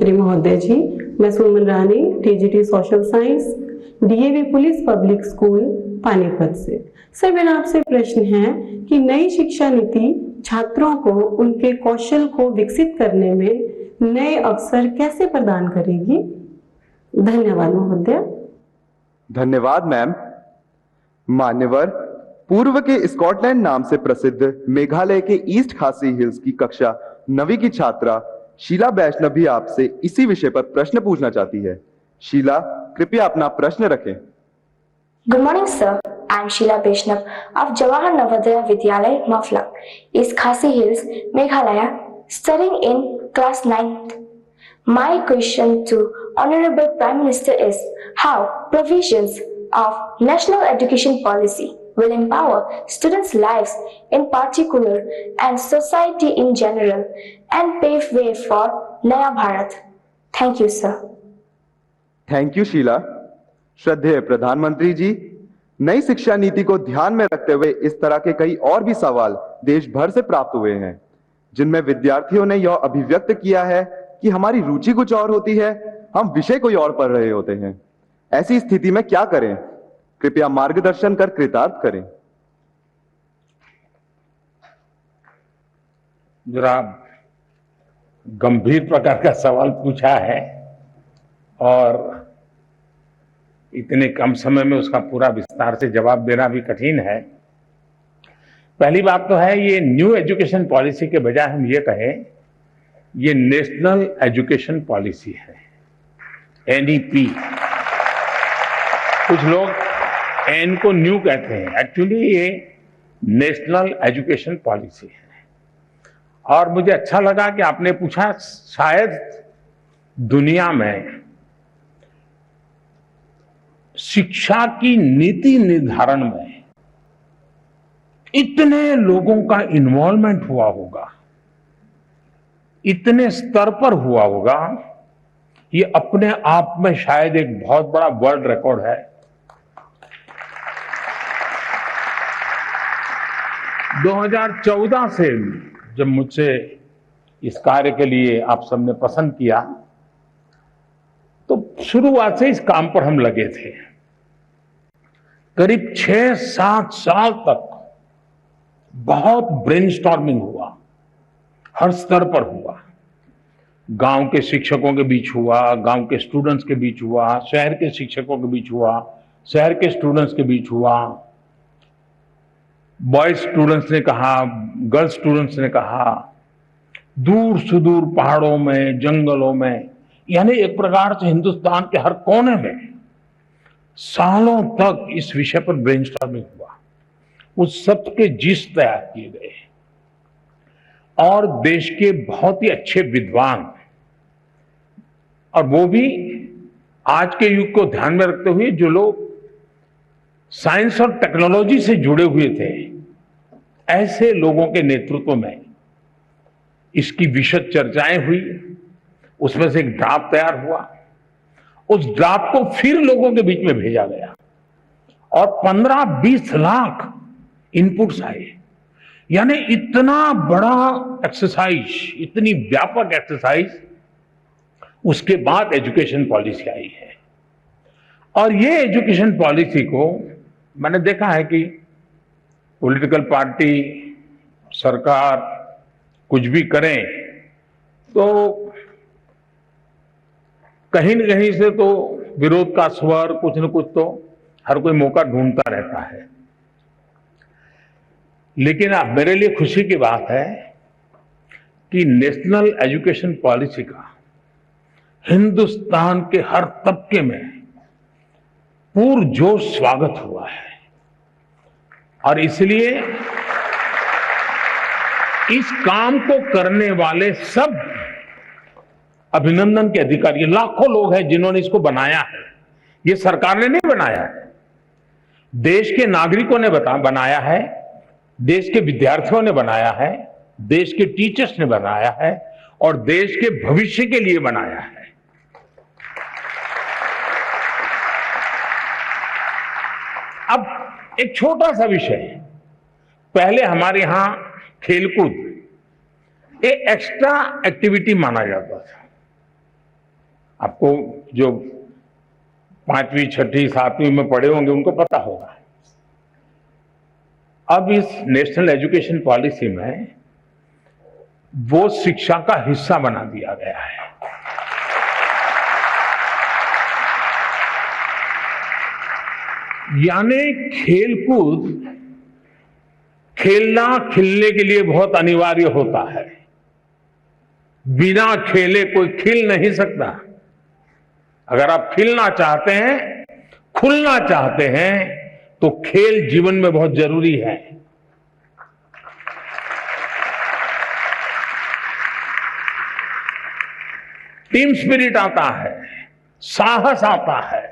मंत्री महोदय जी, मैं Suman Rani, TGT social science, DAV police public school Panipat से। सर, मेरा आपसे प्रश्न है कि नई शिक्षा नीति छात्रों को उनके कौशल को विकसित करने में नए अवसर कैसे प्रदान करेगी? धन्यवाद महोदय। धन्यवाद मैम। मान्यवर, पूर्व के स्कॉटलैंड नाम से प्रसिद्ध मेघालय के ईस्ट खासी हिल्स की कक्षा 9वीं की छात्रा शीला वैष्णव भी आपसे इसी विषय पर प्रश्न पूछना चाहती है। शीला, कृपया अपना प्रश्न रखें। Good morning, sir. I'm Sheila Vaishnav of Jawahar Navodaya Vidyalay, Maflak, East Khasi Hills, Meghalaya, studying in class 9th. My question to Honorable Prime Minister is how provisions of National Education Policy will empower students' lives in particular and society in general and pave way for Naya Bharat. Thank you, sir. Thank you Sheela. श्रद्धेय प्रधानमंत्री जी, नई शिक्षा नीति को ध्यान में रखते हुए इस तरह के कई और भी सवाल देश भर से प्राप्त हुए हैं, जिनमें विद्यार्थियों ने यह अभिव्यक्त किया है कि हमारी रुचि कुछ और होती है, हम विषय कोई और पढ़ रहे होते हैं। ऐसी स्थिति में क्या करें? कृपया मार्गदर्शन कर कृतार्थ करें। जरा गंभीर प्रकार का सवाल पूछा है और इतने कम समय में उसका पूरा विस्तार से जवाब देना भी कठिन है। पहली बात तो है, ये न्यू एजुकेशन पॉलिसी के बजाय हम ये कहें ये नेशनल एजुकेशन पॉलिसी है, एनईपी। कुछ लोग एन को न्यू कहते हैं, एक्चुअली ये नेशनल एजुकेशन पॉलिसी है। और मुझे अच्छा लगा कि आपने पूछा, शायद दुनिया में शिक्षा की नीति निर्धारण में इतने लोगों का इन्वॉल्वमेंट हुआ होगा, इतने स्तर पर हुआ होगा, ये अपने आप में शायद एक बहुत बड़ा वर्ल्ड रिकॉर्ड है। 2014 से जब मुझसे इस कार्य के लिए आप सबने पसंद किया, तो शुरुआत से इस काम पर हम लगे थे। करीब 6-7 साल तक बहुत ब्रेनस्टॉर्मिंग हुआ, हर स्तर पर हुआ। गांव के शिक्षकों के बीच हुआ, गांव के स्टूडेंट्स के बीच हुआ, शहर के शिक्षकों के बीच हुआ, शहर के स्टूडेंट्स के बीच हुआ। बॉयज स्टूडेंट्स ने कहा, गर्ल्स स्टूडेंट्स ने कहा, दूर सुदूर पहाड़ों में, जंगलों में, यानी एक प्रकार से हिंदुस्तान के हर कोने में सालों तक इस विषय पर ब्रेनस्टॉर्मिंग हुआ। उस सब के जिस तैयार किए गए और देश के बहुत ही अच्छे विद्वान, और वो भी आज के युग को ध्यान में रखते हुए जो लोग साइंस और टेक्नोलॉजी से जुड़े हुए थे, ऐसे लोगों के नेतृत्व में इसकी विशद चर्चाएं हुई। उसमें से एक ड्राफ्ट तैयार हुआ। उस ड्राफ्ट को फिर लोगों के बीच में भेजा गया और 15-20 लाख इनपुट्स आए। यानी इतना बड़ा एक्सरसाइज, इतनी व्यापक एक्सरसाइज, उसके बाद एजुकेशन पॉलिसी आई है। और ये एजुकेशन पॉलिसी को मैंने देखा है कि पॉलिटिकल पार्टी, सरकार कुछ भी करें तो कहीं न कहीं से तो विरोध का स्वर, कुछ न कुछ तो हर कोई मौका ढूंढता रहता है। लेकिन अब मेरे लिए खुशी की बात है कि नेशनल एजुकेशन पॉलिसी का हिंदुस्तान के हर तबके में पुरजोश स्वागत हुआ है। और इसलिए इस काम को करने वाले सब अभिनंदन के अधिकारी, लाखों लोग हैं जिन्होंने इसको बनाया है। ये सरकार ने नहीं बनाया है, देश के नागरिकों ने बनाया है, देश के विद्यार्थियों ने बनाया है, देश के टीचर्स ने बनाया है और देश के भविष्य के लिए बनाया है। अब एक छोटा सा विषय, पहले हमारे यहां खेलकूद एक एक्स्ट्रा एक्टिविटी माना जाता था। आपको जो 5वीं, 6ठी, 7वीं में पढ़े होंगे उनको पता होगा। अब इस नेशनल एजुकेशन पॉलिसी में वो शिक्षा का हिस्सा बना दिया गया है। यानी खेलकूद, खेलना खिलने के लिए बहुत अनिवार्य होता है। बिना खेले कोई खिल नहीं सकता। अगर आप खिलना चाहते हैं, खुलना चाहते हैं, तो खेल जीवन में बहुत जरूरी है। टीम स्पिरिट आता है, साहस आता है,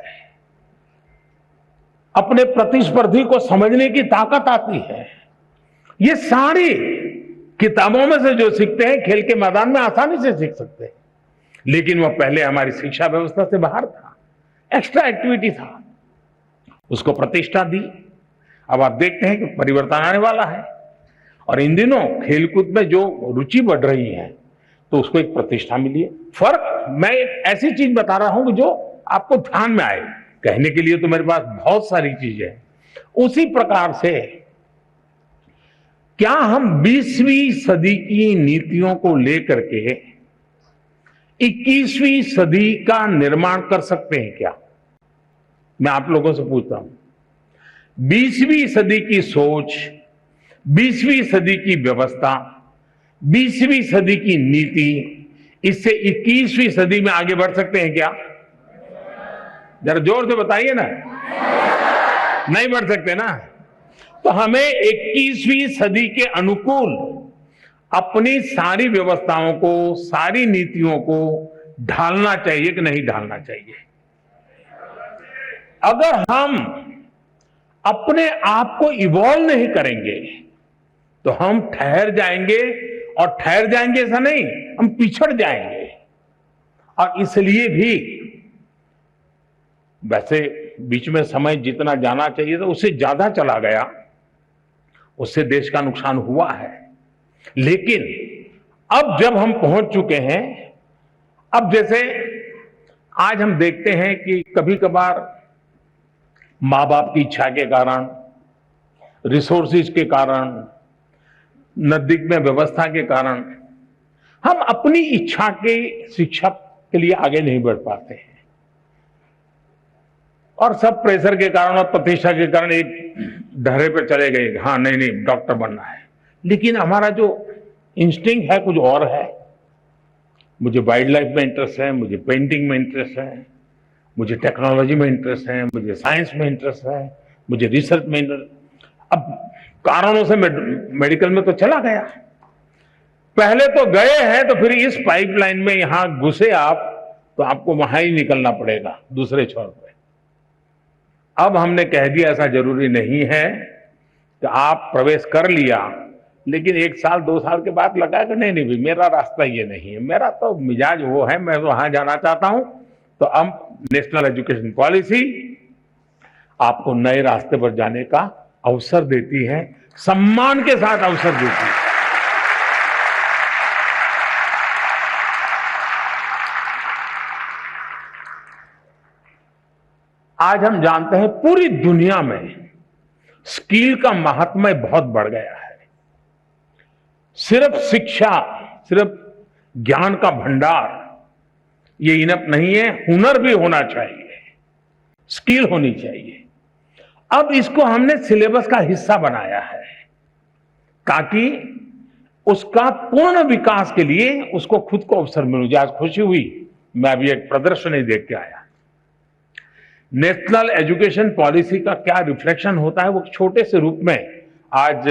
अपने प्रतिस्पर्धी को समझने की ताकत आती है। ये सारी किताबों में से जो सीखते हैं, खेल के मैदान में आसानी से सीख सकते हैं। लेकिन वह पहले हमारी शिक्षा व्यवस्था से बाहर था, एक्स्ट्रा एक्टिविटी था, उसको प्रतिष्ठा दी। अब आप देखते हैं कि परिवर्तन आने वाला है और इन दिनों खेलकूद में जो रुचि बढ़ रही है तो उसको एक प्रतिष्ठा मिली है। फर्क, मैं एक ऐसी चीज बता रहा हूं जो आपको ध्यान में आए। कहने के लिए तो मेरे पास बहुत सारी चीजें हैं। उसी प्रकार से क्या हम 20वीं सदी की नीतियों को लेकर के 21वीं सदी का निर्माण कर सकते हैं क्या? मैं आप लोगों से पूछता हूं। 20वीं सदी की सोच, 20वीं सदी की व्यवस्था, 20वीं सदी की नीति, इससे 21वीं सदी में आगे बढ़ सकते हैं क्या? जरा जोर से बताइए ना। नहीं बढ़ सकते ना। तो हमें 21वीं सदी के अनुकूल अपनी सारी व्यवस्थाओं को, सारी नीतियों को ढालना चाहिए कि नहीं ढालना चाहिए? अगर हम अपने आप को इवॉल्व नहीं करेंगे तो हम ठहर जाएंगे, और ठहर जाएंगे ऐसा नहीं, हम पिछड़ जाएंगे। और इसलिए भी वैसे बीच में समय जितना जाना चाहिए था उससे ज्यादा चला गया, उससे देश का नुकसान हुआ है। लेकिन अब जब हम पहुंच चुके हैं, अब जैसे आज हम देखते हैं कि कभी कभार मां बाप की इच्छा के कारण, रिसोर्सेज के कारण, नजदीक में व्यवस्था के कारण हम अपनी इच्छा के शिक्षा के लिए आगे नहीं बढ़ पाते हैं, और सब प्रेशर के कारण और प्रतिष्ठा के कारण एक ढर्रे पर चले गए, हाँ नहीं नहीं डॉक्टर बनना है। लेकिन हमारा जो इंस्टिंक्ट है कुछ और है। मुझे वाइल्ड लाइफ में इंटरेस्ट है, मुझे पेंटिंग में इंटरेस्ट है, मुझे टेक्नोलॉजी में इंटरेस्ट है, मुझे साइंस में इंटरेस्ट है, मुझे रिसर्च में इंटरेस्ट। अब कारणों से मैं मेडिकल में तो चला गया, पहले तो गए हैं, तो फिर इस पाइपलाइन में यहां घुसे आप तो आपको वहां ही निकलना पड़ेगा दूसरे छोर पे। अब हमने कह दिया ऐसा जरूरी नहीं है कि आप प्रवेश कर लिया, लेकिन 1 साल 2 साल के बाद लगा कि नहीं नहीं मेरा रास्ता ये नहीं है, मेरा तो मिजाज वो है, मैं वहां जाना चाहता हूं। तो अब नेशनल एजुकेशन पॉलिसी आपको नए रास्ते पर जाने का अवसर देती है, सम्मान के साथ अवसर देती है। आज हम जानते हैं पूरी दुनिया में स्किल का महात्म्य बहुत बढ़ गया है। सिर्फ शिक्षा, सिर्फ ज्ञान का भंडार ये इनफ नहीं है, हुनर भी होना चाहिए, स्किल होनी चाहिए। अब इसको हमने सिलेबस का हिस्सा बनाया है ताकि उसका पूर्ण विकास के लिए उसको खुद को अवसर मिल जाए। आज खुशी हुई, मैं अभी एक प्रदर्शनी देख के आया। नेशनल एजुकेशन पॉलिसी का क्या रिफ्लेक्शन होता है वो छोटे से रूप में आज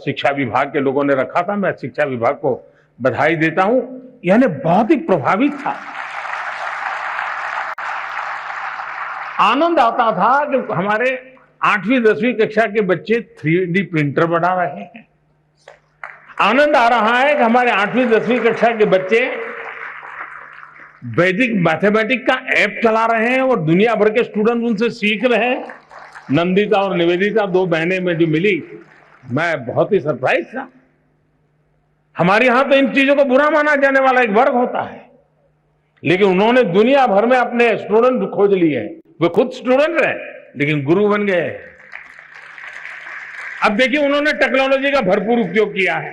शिक्षा विभाग के लोगों ने रखा था। मैं शिक्षा विभाग को बधाई देता हूं, यानी बहुत ही प्रभावित था। आनंद आता था कि हमारे 8वीं 10वीं कक्षा के बच्चे 3D प्रिंटर बना रहे हैं। आनंद आ रहा है कि हमारे 8वीं 10वीं कक्षा के बच्चे वैदिक मैथमेटिक्स का ऐप चला रहे हैं और दुनिया भर के स्टूडेंट उनसे सीख रहे हैं। नंदिता और निवेदिता 2 बहनें में जो मिली, मैं बहुत ही सरप्राइज था। हमारे यहां तो इन चीजों को बुरा माना जाने वाला एक वर्ग होता है, लेकिन उन्होंने दुनिया भर में अपने स्टूडेंट खोज लिए। वे खुद स्टूडेंट रहे लेकिन गुरु बन गए। अब देखिए उन्होंने टेक्नोलॉजी का भरपूर उपयोग किया है।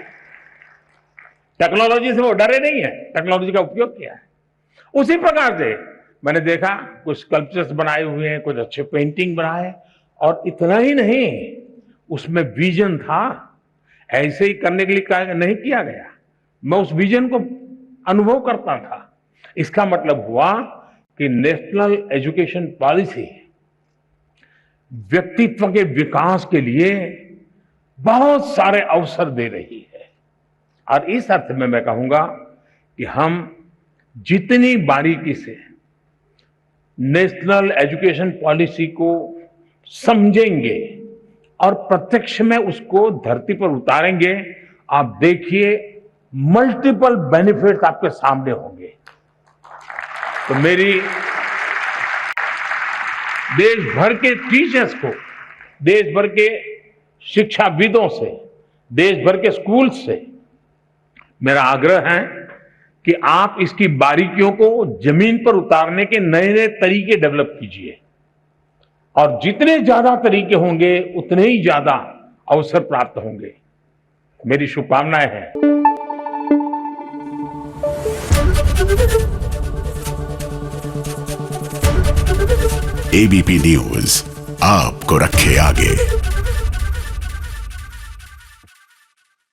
टेक्नोलॉजी से वो डरे नहीं है, टेक्नोलॉजी का उपयोग किया है। उसी प्रकार से मैंने देखा कुछ स्कल्पचर्स बनाए हुए हैं, कुछ अच्छे पेंटिंग बनाए, और इतना ही नहीं, उसमें विजन था। ऐसे ही करने के लिए नहीं किया गया, मैं उस विजन को अनुभव करता था। इसका मतलब हुआ कि नेशनल एजुकेशन पॉलिसी व्यक्तित्व के विकास के लिए बहुत सारे अवसर दे रही है। और इस अर्थ में मैं कहूंगा कि हम जितनी बारीकी से नेशनल एजुकेशन पॉलिसी को समझेंगे और प्रत्यक्ष में उसको धरती पर उतारेंगे, आप देखिए मल्टीपल बेनिफिट्स आपके सामने होंगे। तो मेरी देश भर के टीचर्स को, देश भर के शिक्षाविदों से, देश भर के स्कूल से मेरा आग्रह है कि आप इसकी बारीकियों को जमीन पर उतारने के नए नए तरीके डेवलप कीजिए, और जितने ज्यादा तरीके होंगे उतने ही ज्यादा अवसर प्राप्त होंगे। मेरी शुभकामनाएं हैं। एबीपी न्यूज आपको रखे आगे।